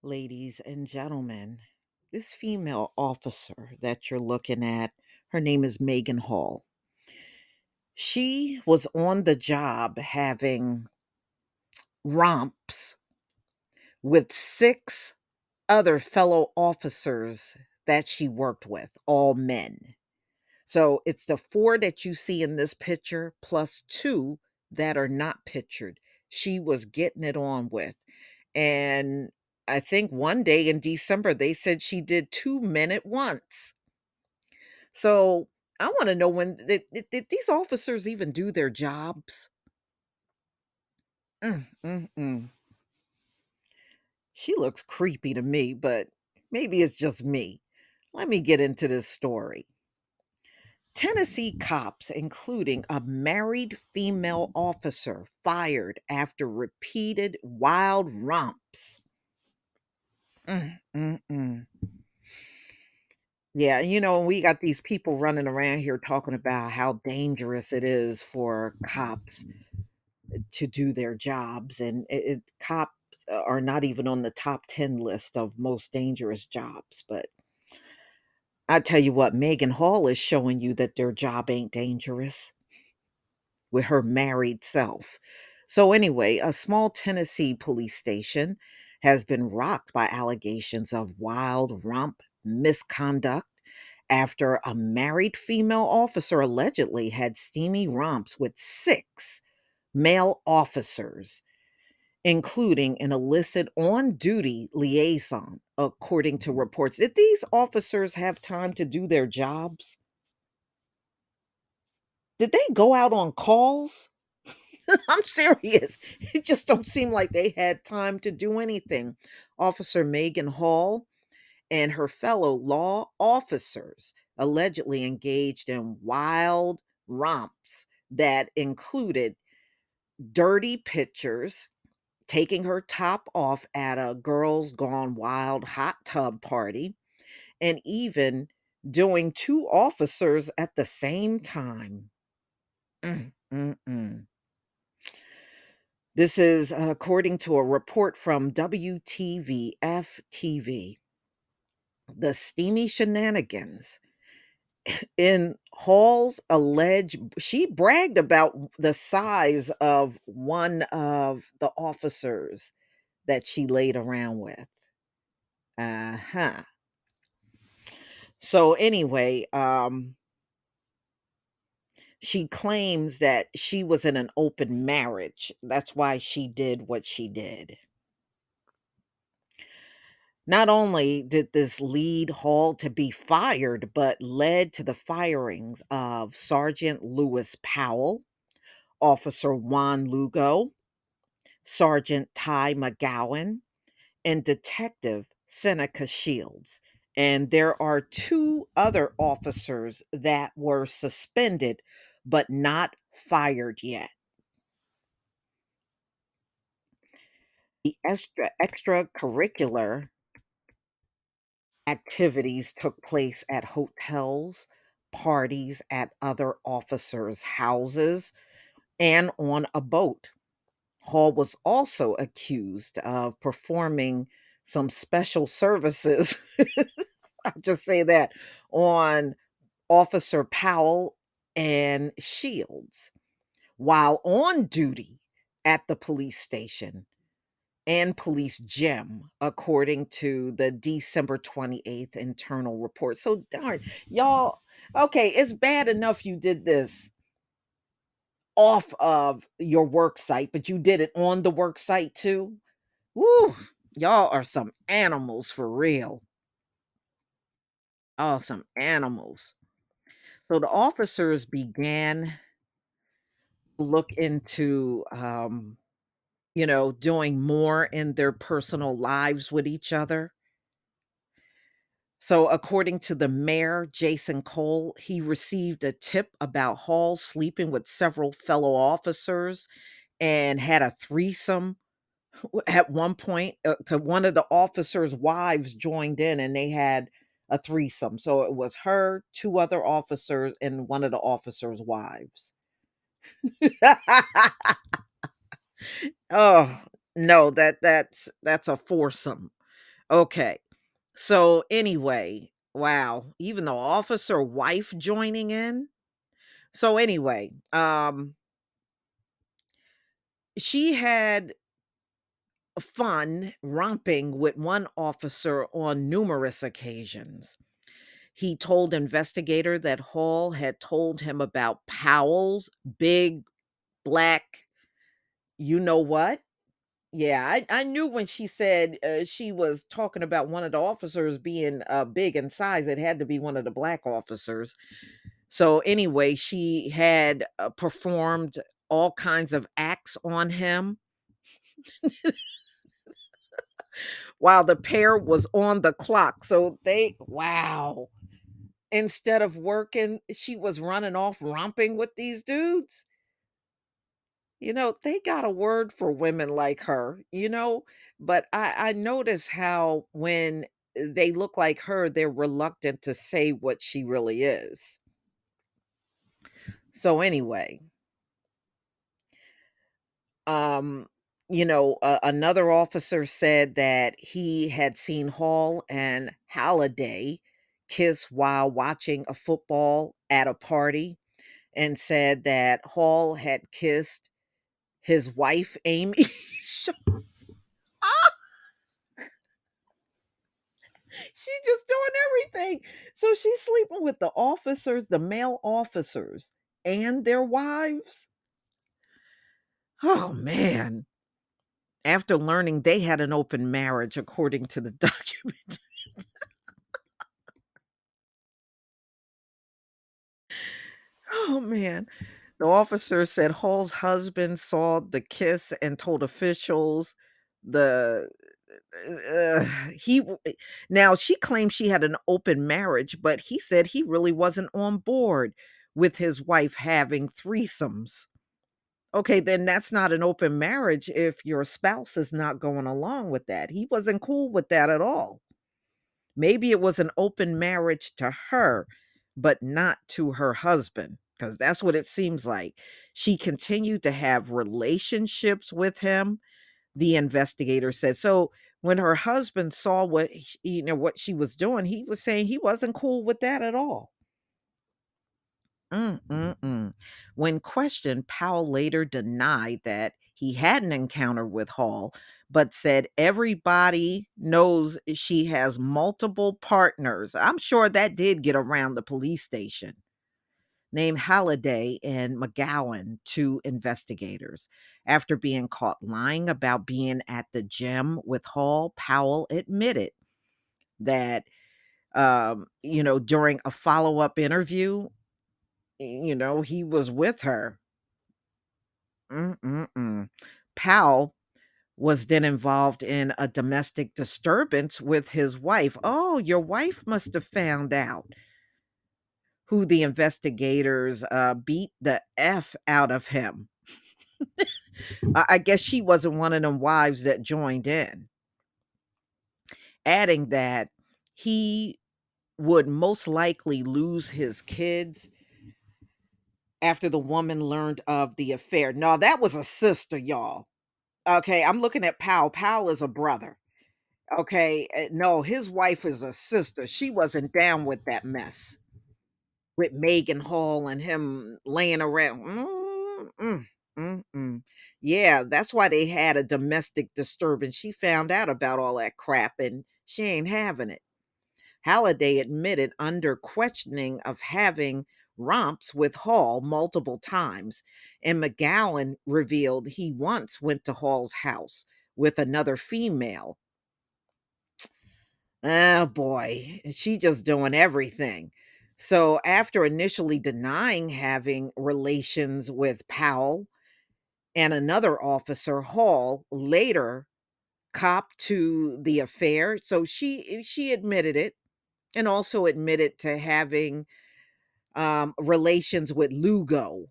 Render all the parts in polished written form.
Ladies and gentlemen, this female officer that you're looking at, her name is Megan Hall. She was on the job having romps with six other fellow officers that she worked with, all men. So it's the four that you see in this picture plus two that are not pictured. She was getting it on with. And I think one day in December, they said she did 2 men at once. So I want to know when did these officers even do their jobs? Mm, mm, mm. She looks creepy to me, but maybe it's just me. Let me get into this story. Tennessee cops, including a married female officer, fired after repeated wild romps. Mm, mm, mm. Yeah, we got these people running around here talking about how dangerous it is for cops to do their jobs, and cops are not even on the top 10 list of most dangerous jobs. But I tell you what, Megan Hall is showing you that their job ain't dangerous with her married self. So, anyway, a small Tennessee police station has been rocked by allegations of wild romp misconduct after a married female officer allegedly had steamy romps with six male officers, including an illicit on duty liaison, according to reports. Did these officers have time to do their jobs? Did they go out on calls? I'm serious. It just don't seem like they had time to do anything. Officer Megan Hall and her fellow law officers allegedly engaged in wild romps that included dirty pictures, taking her top off at a girls gone wild hot tub party, and even doing two officers at the same time. Mm, mm, mm. This is according to a report from WTVF TV. The steamy shenanigans in Hall's alleged she bragged about the size of one of the officers that she laid around with. Uh-huh. So anyway, she claims that she was in an open marriage. That's why she did what she did. Not only did this lead Hall to be fired, but led to the firings of Sergeant Lewis Powell, Officer Juan Lugo, Sergeant Ty McGowan, and Detective Seneca Shields. And there are two other officers that were suspended but not fired yet. The extracurricular activities took place at hotels, parties at other officers' houses, and on a boat. Hall was also accused of performing some special services, I'll just say that, on Officer Powell and Shields while on duty at the police station and police gym, according to the December 28th internal report. So darn, y'all, okay, it's bad enough you did this off of your work site, but you did it on the work site too. Woo! Y'all are some animals for real. Oh, some animals. So the officers began to look into doing more in their personal lives with each other. So, according to the mayor, Jason Cole, he received a tip about Hall sleeping with several fellow officers and had a threesome at one point. 'Cause one of the officers' wives joined in and they had a threesome. So it was her, two other officers, and one of the officers' wives. Oh no, that's a foursome. Okay. So anyway, wow, even the officer wife joining in. So anyway, she had fun romping with one officer on numerous occasions. He told investigator that Hall had told him about Powell's big black, you know what? Yeah, I knew when she said she was talking about one of the officers being big in size, it had to be one of the black officers. So anyway, she had performed all kinds of acts on him while the pair was on the clock. So wow. Instead of working, she was running off romping with these dudes. They got a word for women like her, but I notice how when they look like her, they're reluctant to say what she really is. So anyway, um, another officer said that he had seen Hall and Halliday kiss while watching a football at a party and said that Hall had kissed his wife, Amy. She's just doing everything. So she's sleeping with the officers, the male officers, and their wives. Oh, man. After learning they had an open marriage, according to the document. Oh, man. The officer said Hall's husband saw the kiss and told officials the uh, he w- now she claimed she had an open marriage, but he said he really wasn't on board with his wife having threesomes. Okay, then that's not an open marriage if your spouse is not going along with that. He wasn't cool with that at all. Maybe it was an open marriage to her, but not to her husband, because that's what it seems like. She continued to have relationships with him, the investigator said. So when her husband saw what she was doing, he was saying he wasn't cool with that at all. Mm-mm-mm. When questioned, Powell later denied that he had an encounter with Hall, but said everybody knows she has multiple partners. I'm sure that did get around the police station. Named Halliday and McGowan to investigators. After being caught lying about being at the gym with Hall, Powell admitted that, during a follow up interview, he was with her. Mm-mm-mm. Powell was then involved in a domestic disturbance with his wife. Oh, your wife must have found out who the investigators beat the F out of him. I guess she wasn't one of them wives that joined in, adding that he would most likely lose his kids after the woman learned of the affair. No, that was a sister, y'all. Okay, I'm looking at Powell. Powell is a brother. Okay, no, his wife is a sister. She wasn't down with that mess with Megan Hall and him laying around. Yeah, that's why they had a domestic disturbance. She found out about all that crap and she ain't having it. Halliday admitted under questioning of having romps with Hall multiple times, and McGowan revealed he once went to Hall's house with another female. Oh boy, she just doing everything. So after initially denying having relations with Powell and another officer, Hall later copped to the affair. So she admitted it and also admitted to having relations with Lugo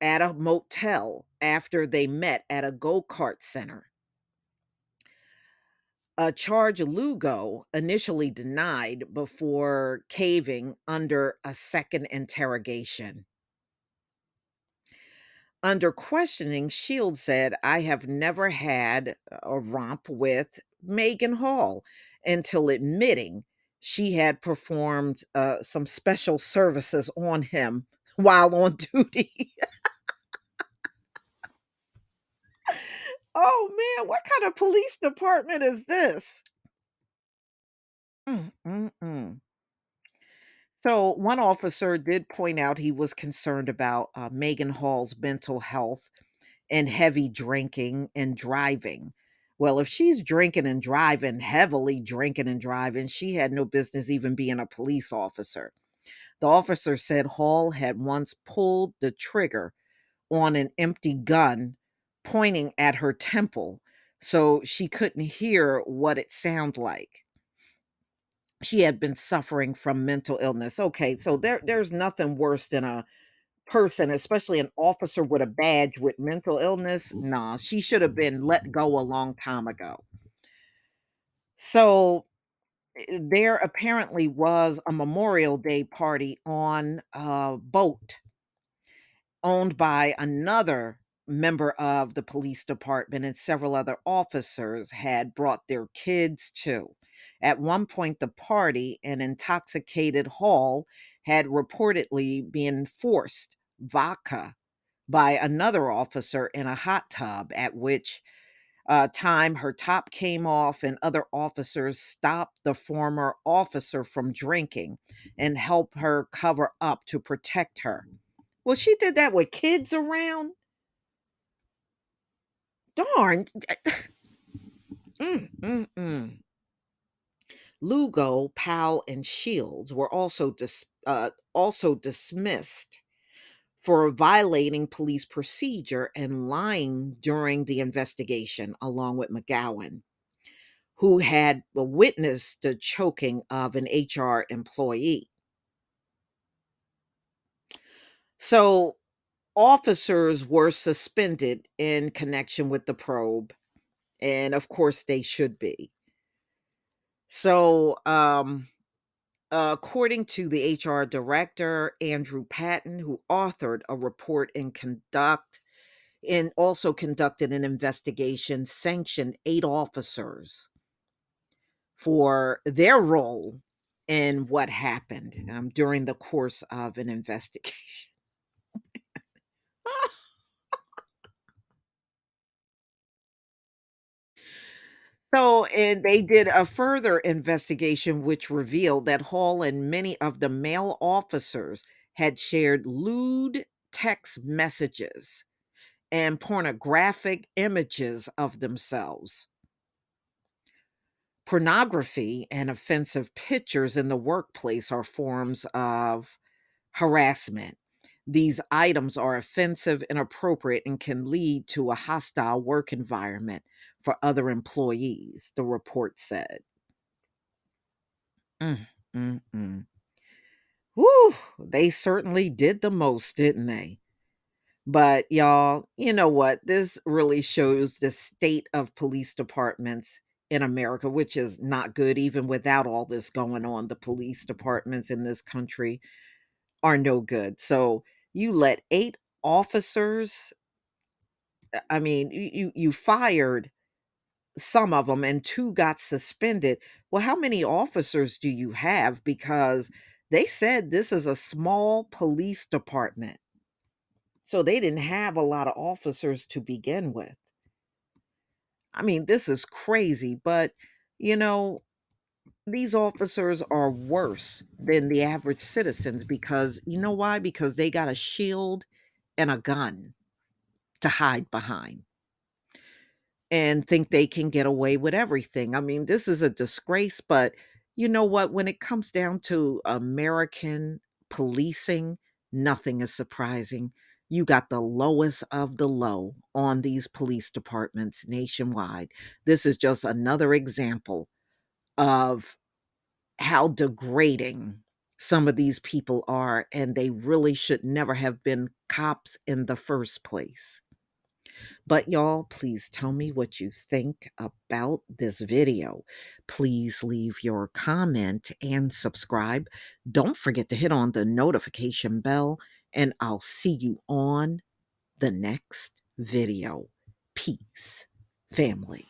at a motel after they met at a go-kart center. A charge Lugo initially denied before caving under a second interrogation. Under questioning, Shield said, I have never had a romp with Megan Hall. until admitting she had performed some special services on him while on duty. Oh man, what kind of police department is this? Mm, mm, mm. So, one officer did point out he was concerned about Megan Hall's mental health and heavy drinking and driving. Well, if she's drinking and driving, heavily drinking and driving, she had no business even being a police officer. The officer said Hall had once pulled the trigger on an empty gun pointing at her temple so she couldn't hear what it sounded like. She had been suffering from mental illness. Okay, so there's nothing worse than a person, especially an officer with a badge with mental illness. Nah, she should have been let go a long time ago. So there apparently was a Memorial Day party on a boat owned by another member of the police department, and several other officers had brought their kids too. At one point, the party, an intoxicated Hall, had reportedly been forced vodka by another officer in a hot tub, at which time her top came off, and other officers stopped the former officer from drinking and helped her cover up to protect her. Well, she did that with kids around? Darn. Mm. Lugo, Powell, and Shields were also dismissed for violating police procedure and lying during the investigation, along with McGowan, who had witnessed the choking of an HR employee. So officers were suspended in connection with the probe, and of course they should be. So, according to the HR director, Andrew Patton, who authored a report and also conducted an investigation, sanctioned 8 officers for their role in what happened during the course of an investigation. So, and they did a further investigation which revealed that Hall and many of the male officers had shared lewd text messages and pornographic images of themselves. Pornography and offensive pictures in the workplace are forms of harassment. These items are offensive, inappropriate, and can lead to a hostile work environment for other employees, the report said. Mm, mm, mm. Whew, they certainly did the most, didn't they? But y'all, you know what? This really shows the state of police departments in America, which is not good even without all this going on. The police departments in this country are no good. So you let 8 officers, I mean, you fired some of them and 2 got suspended. Well, how many officers do you have? Because they said this is a small police department. So they didn't have a lot of officers to begin with. I mean, this is crazy, but you know, these officers are worse than the average citizens because you know why? Because they got a shield and a gun to hide behind and think they can get away with everything. I mean, this is a disgrace, but you know what? When it comes down to American policing, nothing is surprising. You got the lowest of the low on these police departments nationwide. This is just another example of how degrading some of these people are, and they really should never have been cops in the first place. But y'all, please tell me what you think about this video. Please leave your comment and subscribe. Don't forget to hit on the notification bell, and I'll see you on the next video. Peace, family.